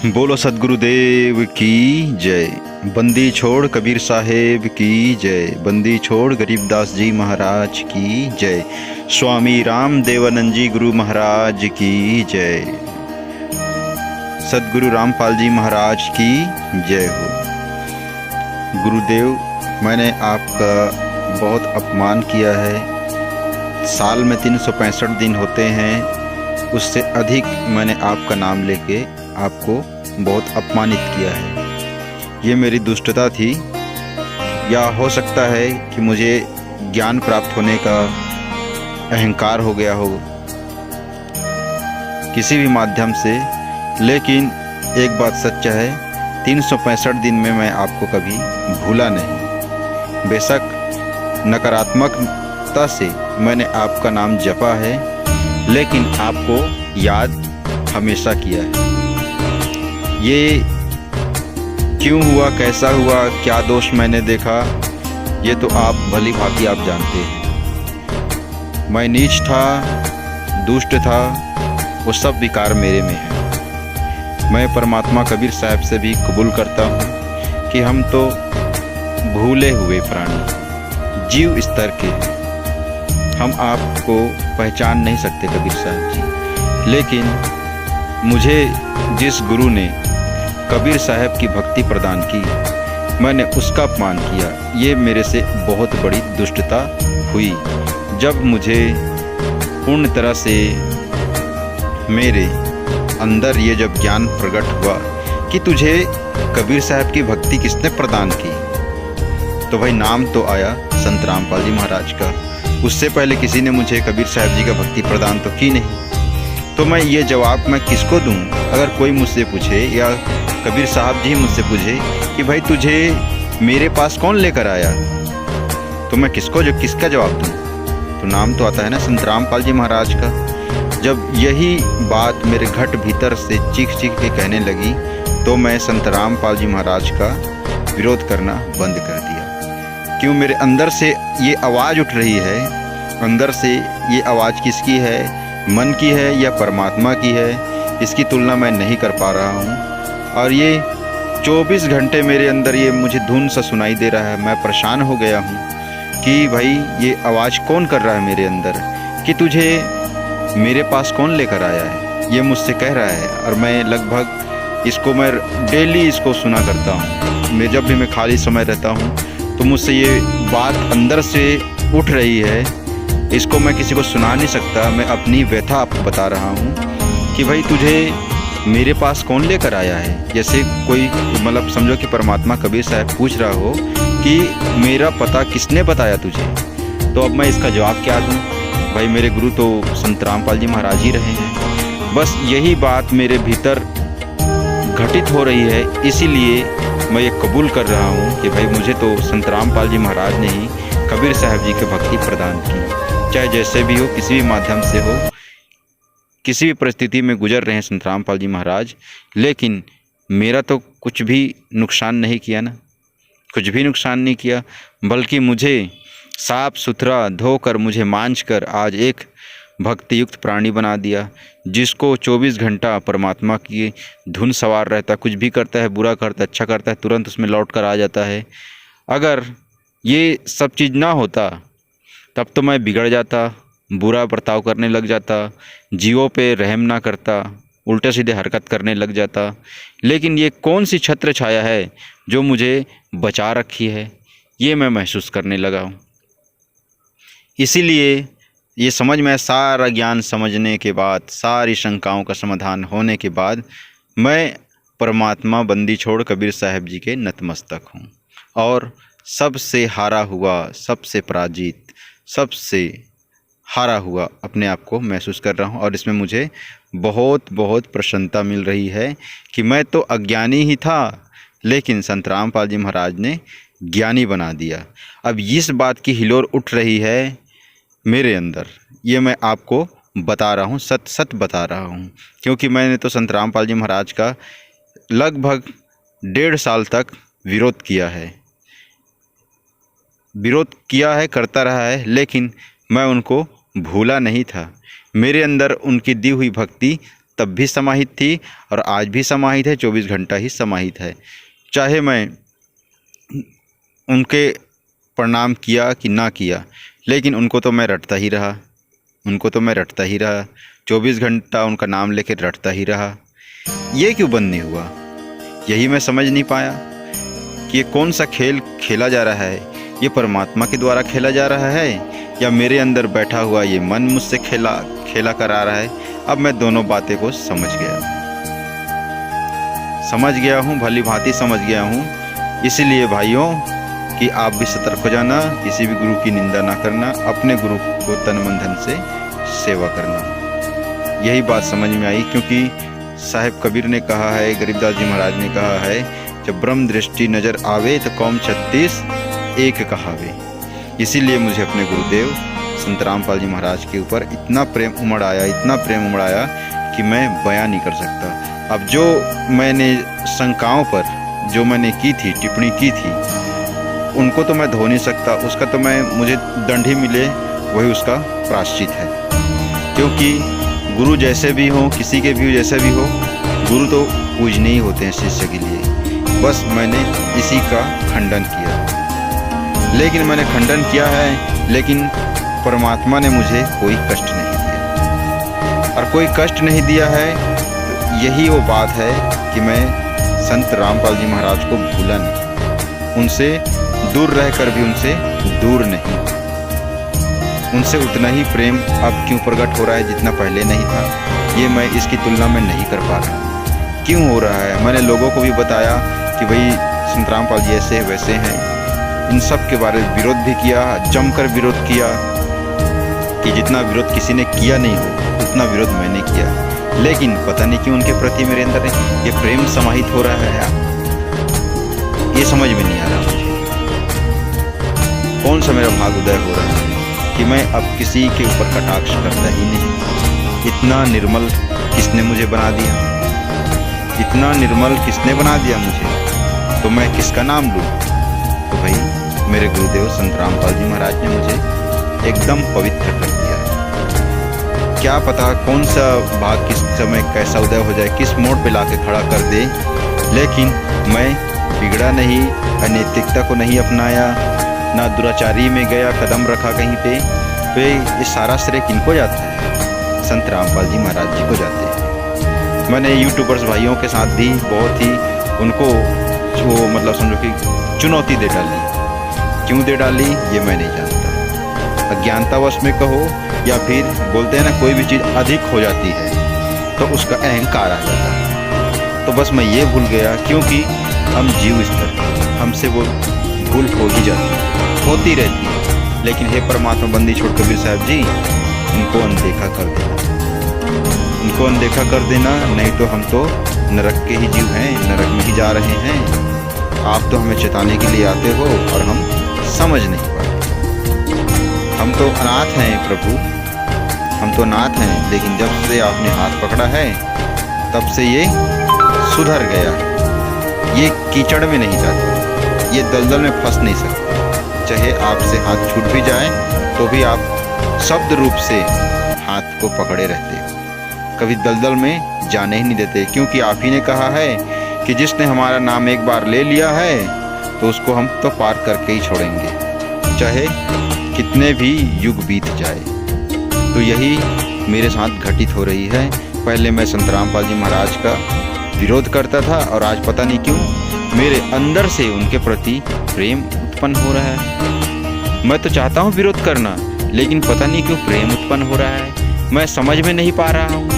बोलो सदगुरुदेव की जय। बंदी छोड़ कबीर साहेब की जय। बंदी छोड़ गरीबदास जी महाराज की जय। स्वामी राम देवानंद जी गुरु महाराज की जय। सदगुरु रामपाल जी महाराज की जय हो। गुरुदेव, मैंने आपका बहुत अपमान किया है। साल में 365 दिन होते हैं, उससे अधिक मैंने आपका नाम लेके आपको बहुत अपमानित किया है। ये मेरी दुष्टता थी, या हो सकता है कि मुझे ज्ञान प्राप्त होने का अहंकार हो गया हो किसी भी माध्यम से। लेकिन एक बात सच है, 365 दिन में मैं आपको कभी भूला नहीं। बेशक नकारात्मकता से मैंने आपका नाम जपा है, लेकिन आपको याद हमेशा किया है। ये क्यों हुआ, कैसा हुआ, क्या दोष मैंने देखा, ये तो आप भली भांति आप जानते हैं। मैं नीच था, दुष्ट था, वो सब विकार मेरे में है। मैं परमात्मा कबीर साहब से भी कबूल करता हूँ कि हम तो भूले हुए प्राणी, जीव स्तर के, हम आपको पहचान नहीं सकते कबीर साहब जी। लेकिन मुझे जिस गुरु ने कबीर साहब की भक्ति प्रदान की, मैंने उसका अपमान किया। ये मेरे से बहुत बड़ी दुष्टता हुई। जब मुझे पूर्ण तरह से मेरे अंदर ये जब ज्ञान प्रकट हुआ कि तुझे कबीर साहब की भक्ति किसने प्रदान की, तो भाई नाम तो आया संत रामपाल जी महाराज का। उससे पहले किसी ने मुझे कबीर साहब जी का भक्ति प्रदान तो की नहीं। तो मैं ये जवाब मैं किसको दूं? अगर कोई मुझसे पूछे या कबीर साहब जी मुझसे पूछे कि भाई तुझे मेरे पास कौन लेकर आया, तो मैं किसका जवाब दूं? तो नाम तो आता है ना संत रामपाल जी महाराज का। जब यही बात मेरे घट भीतर से चीख चीख के कहने लगी, तो मैं संत रामपाल जी महाराज का विरोध करना बंद कर दिया। क्यों? मेरे अंदर से ये आवाज़ उठ रही है। अंदर से ये आवाज़ किसकी है? मन की है या परमात्मा की है? इसकी तुलना मैं नहीं कर पा रहा हूँ। और ये 24 घंटे मेरे अंदर ये मुझे धुन सा सुनाई दे रहा है। मैं परेशान हो गया हूँ कि भाई ये आवाज़ कौन कर रहा है मेरे अंदर, कि तुझे मेरे पास कौन लेकर आया है, ये मुझसे कह रहा है। और मैं लगभग इसको मैं डेली इसको सुना करता हूँ। मैं जब भी मैं खाली समय रहता हूँ तो मुझसे ये बात अंदर से उठ रही है। इसको मैं किसी को सुना नहीं सकता। मैं अपनी व्यथा आपको बता रहा हूँ कि भाई तुझे मेरे पास कौन लेकर आया है। जैसे कोई मतलब समझो कि परमात्मा कबीर साहब पूछ रहा हो कि मेरा पता किसने बताया तुझे, तो अब मैं इसका जवाब क्या दूँ? भाई मेरे गुरु तो संत रामपाल जी महाराज ही रहे हैं। बस यही बात मेरे भीतर घटित हो रही है, इसीलिए मैं ये कबूल कर रहा हूँ कि भाई मुझे तो संत रामपाल जी महाराज ने ही कबीर साहब जी की भक्ति प्रदान की। चाहे जैसे भी हो, किसी भी माध्यम से हो, किसी भी परिस्थिति में गुजर रहे हैं संत रामपाल जी महाराज, लेकिन मेरा तो कुछ भी नुकसान नहीं किया ना, कुछ भी नुकसान नहीं किया। बल्कि मुझे साफ सुथरा धोकर, मुझे मांझ कर आज एक भक्ति युक्त प्राणी बना दिया, जिसको 24 घंटा परमात्मा की धुन सवार रहता। कुछ भी करता है, बुरा करता है, अच्छा करता है, तुरंत उसमें लौट कर आ जाता है। अगर ये सब चीज़ ना होता तब तो मैं बिगड़ जाता, बुरा बर्ताव करने लग जाता, जीवों पे रहम ना करता, उल्टे सीधे हरकत करने लग जाता। लेकिन ये कौन सी छत्र छाया है जो मुझे बचा रखी है, ये मैं महसूस करने लगा हूँ। इसीलिए ये समझ में, सारा ज्ञान समझने के बाद, सारी शंकाओं का समाधान होने के बाद, मैं परमात्मा बंदी छोड़ कबीर साहब जी के नतमस्तक हूँ और सबसे हारा हुआ, सबसे पराजित, सबसे हारा हुआ अपने आप को महसूस कर रहा हूँ। और इसमें मुझे बहुत बहुत प्रसन्नता मिल रही है कि मैं तो अज्ञानी ही था, लेकिन संत रामपाल जी महाराज ने ज्ञानी बना दिया। अब इस बात की हिलोर उठ रही है मेरे अंदर, ये मैं आपको बता रहा हूँ, सच सच बता रहा हूँ। क्योंकि मैंने तो संत रामपाल जी महाराज का लगभग 1.5 साल तक विरोध किया है, करता रहा है, लेकिन मैं उनको भूला नहीं था। मेरे अंदर उनकी दी हुई भक्ति तब भी समाहित थी और आज भी समाहित है, 24 घंटा ही समाहित है। चाहे मैं उनके प्रणाम किया कि ना किया, लेकिन उनको तो मैं रटता ही रहा, 24 घंटा उनका नाम लेकर रटता ही रहा। ये क्यों बंद नहीं हुआ? यही मैं समझ नहीं पाया कि ये कौन सा खेल खेला जा रहा है। ये परमात्मा के द्वारा खेला जा रहा है या मेरे अंदर बैठा हुआ ये मन मुझसे खेला करा रहा है। अब मैं दोनों बातें को समझ गया हूँ, भली भांति समझ गया हूँ। इसीलिए भाइयों कि आप भी सतर्क हो जाना, किसी भी गुरु की निंदा ना करना, अपने गुरु को तन मन धन से सेवा करना। यही बात समझ में आई, क्योंकि साहिब कबीर ने कहा है, गरीबदास जी महाराज ने कहा है, जब ब्रह्म दृष्टि नजर आवे तो कौम 36 एक कहावे। इसीलिए मुझे अपने गुरुदेव संत रामपाल जी महाराज के ऊपर इतना प्रेम उमड़ आया कि मैं बयां नहीं कर सकता। अब जो मैंने शंकाओं पर जो मैंने की थी, टिप्पणी की थी, उनको तो मैं धो नहीं सकता। उसका तो मुझे दंड ही मिले वही उसका प्रायश्चित है। क्योंकि गुरु जैसे भी हो, किसी के भी जैसे भी हो, गुरु तो पूजनीय होते हैं शिष्य के लिए। बस मैंने इसी का खंडन किया, लेकिन मैंने खंडन किया है, लेकिन परमात्मा ने मुझे कोई कष्ट नहीं दिया। और कोई कष्ट नहीं दिया है तो यही वो बात है कि मैं संत रामपाल जी महाराज को भूला नहीं, उनसे दूर रहकर भी उनसे दूर नहीं। उनसे उतना ही प्रेम अब क्यों प्रकट हो रहा है जितना पहले नहीं था, ये मैं इसकी तुलना में नहीं कर पा रहा। क्यों हो रहा है? मैंने लोगों को भी बताया कि भाई संत रामपाल जी ऐसे वैसे हैं। इन सब के बारे में विरोध भी किया, जमकर विरोध किया, कि जितना विरोध किसी ने किया नहीं हो उतना विरोध मैंने किया। लेकिन पता नहीं क्यों उनके प्रति मेरे अंदर ये प्रेम समाहित हो रहा है यार, ये समझ में नहीं आ रहा मुझे। कौन सा मेरा भाग उदय हो रहा है कि मैं अब किसी के ऊपर कटाक्ष करता ही नहीं। इतना निर्मल किसने मुझे बना दिया, इतना निर्मल किसने बना दिया मुझे, तो मैं किसका नाम लूँ? तो भाई मेरे गुरुदेव संत रामपाल जी महाराज ने मुझे एकदम पवित्र कर दिया है। क्या पता कौन सा भाग किस समय कैसा उदय हो जाए, किस मोड़ पे लाके खड़ा कर दे, लेकिन मैं बिगड़ा नहीं, अनैतिकता को नहीं अपनाया, ना दुराचारी में गया, कदम रखा कहीं पे ये सारा श्रेय किनको जाता है? संत रामपाल जी महाराज जी को जाते हैं। मैंने यूट्यूबर्स भाइयों के साथ भी बहुत ही उनको जो मतलब समझो कि चुनौती दे डाली। क्यों दे डाली ये मैं नहीं जानता, अज्ञानतावश में कहो या फिर बोलते हैं ना कोई भी चीज़ अधिक हो जाती है तो उसका अहंकार आ जाता है। तो बस मैं ये भूल गया, क्योंकि हम जीव स्तर हमसे वो भूल हो ही जाती है, होती रहती है। लेकिन हे परमात्मा बंदी छोड़ कबीर साहब जी, इनको अनदेखा कर देना, नहीं तो हम तो नरक के ही जीव हैं, नरक में ही जा रहे हैं। आप तो हमें चेताने के लिए आते हो और हम समझ नहीं पाते। हम तो अनाथ हैं प्रभु, हम तो अनाथ हैं, लेकिन जब से आपने हाथ पकड़ा है तब से ये सुधर गया। ये कीचड़ में नहीं जाता, ये दलदल में फंस नहीं सकता। चाहे आपसे हाथ छूट भी जाए तो भी आप शब्द रूप से हाथ को पकड़े रहते हो, कभी दलदल में जाने ही नहीं देते। क्योंकि आप ही ने कहा है कि जिसने हमारा नाम एक बार ले लिया है तो उसको हम तो पार करके ही छोड़ेंगे, चाहे कितने भी युग बीत जाए। तो यही मेरे साथ घटित हो रही है। पहले मैं संत रामपाल जी महाराज का विरोध करता था और आज पता नहीं क्यों मेरे अंदर से उनके प्रति प्रेम उत्पन्न हो रहा है। मैं तो चाहता हूँ विरोध करना, लेकिन पता नहीं क्यों प्रेम उत्पन्न हो रहा है, मैं समझ में नहीं पा रहा हूँ।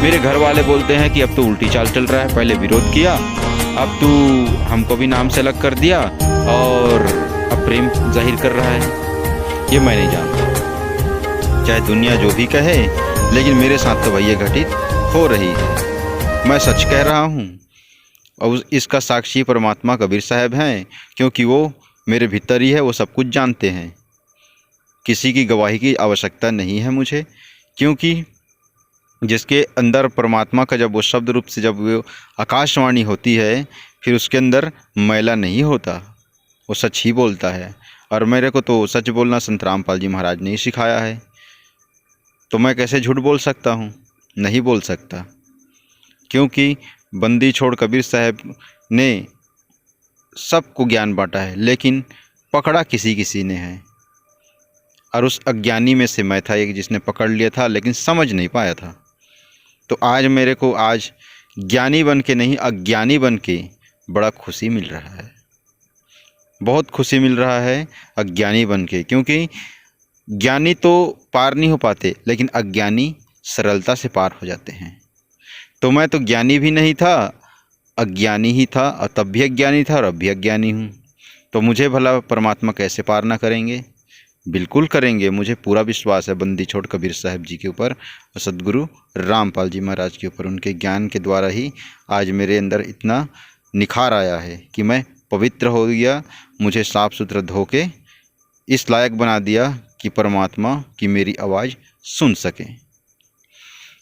मेरे घर वाले बोलते हैं कि अब तो उल्टी चाल चल रहा है, पहले विरोध किया, अब तू हमको भी नाम से अलग कर दिया और अब प्रेम जाहिर कर रहा है। ये मैं नहीं जानता, चाहे दुनिया जो भी कहे, लेकिन मेरे साथ तो भैया घटित हो रही है। मैं सच कह रहा हूँ और इसका साक्षी परमात्मा कबीर साहब हैं, क्योंकि वो मेरे भीतर ही है, वो सब कुछ जानते हैं। किसी की गवाही की आवश्यकता नहीं है मुझे, क्योंकि जिसके अंदर परमात्मा का जब वो शब्द रूप से जब वो आकाशवाणी होती है, फिर उसके अंदर मैला नहीं होता, वो सच ही बोलता है। और मेरे को तो सच बोलना संत रामपाल जी महाराज ने ही सिखाया है, तो मैं कैसे झूठ बोल सकता हूँ? नहीं बोल सकता। क्योंकि बंदी छोड़ कबीर साहब ने सबको ज्ञान बांटा है, लेकिन पकड़ा किसी किसी ने है। और उस अज्ञानी में से मैं था एक, जिसने पकड़ लिया था लेकिन समझ नहीं पाया था। तो आज मेरे को आज ज्ञानी बन के नहीं, अज्ञानी बन के बड़ा खुशी मिल रहा है, बहुत खुशी मिल रहा है अज्ञानी बन के। क्योंकि ज्ञानी तो पार नहीं हो पाते, लेकिन अज्ञानी सरलता से पार हो जाते हैं। तो मैं तो ज्ञानी भी नहीं था, अज्ञानी ही था, और तब भी अज्ञानी था और अब भी अज्ञानी हूँ। तो मुझे भला परमात्मा कैसे पार ना करेंगे? बिल्कुल करेंगे, मुझे पूरा विश्वास है बंदी छोड़ कबीर साहब जी के ऊपर और सद्गुरु रामपाल जी महाराज के ऊपर। उनके ज्ञान के द्वारा ही आज मेरे अंदर इतना निखार आया है कि मैं पवित्र हो गया। मुझे साफ सुथरा धो के इस लायक बना दिया कि परमात्मा की मेरी आवाज़ सुन सके।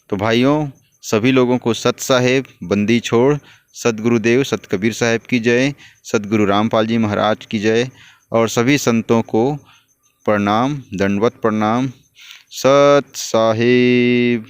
तो भाइयों, सभी लोगों को सत साहेब, बंदी छोड़, सतगुरुदेव सत कबीर साहब की जय, सतगुरु रामपाल जी महाराज की जय, और सभी संतों को प्रणाम, दंडवत प्रणाम। सत साहिब।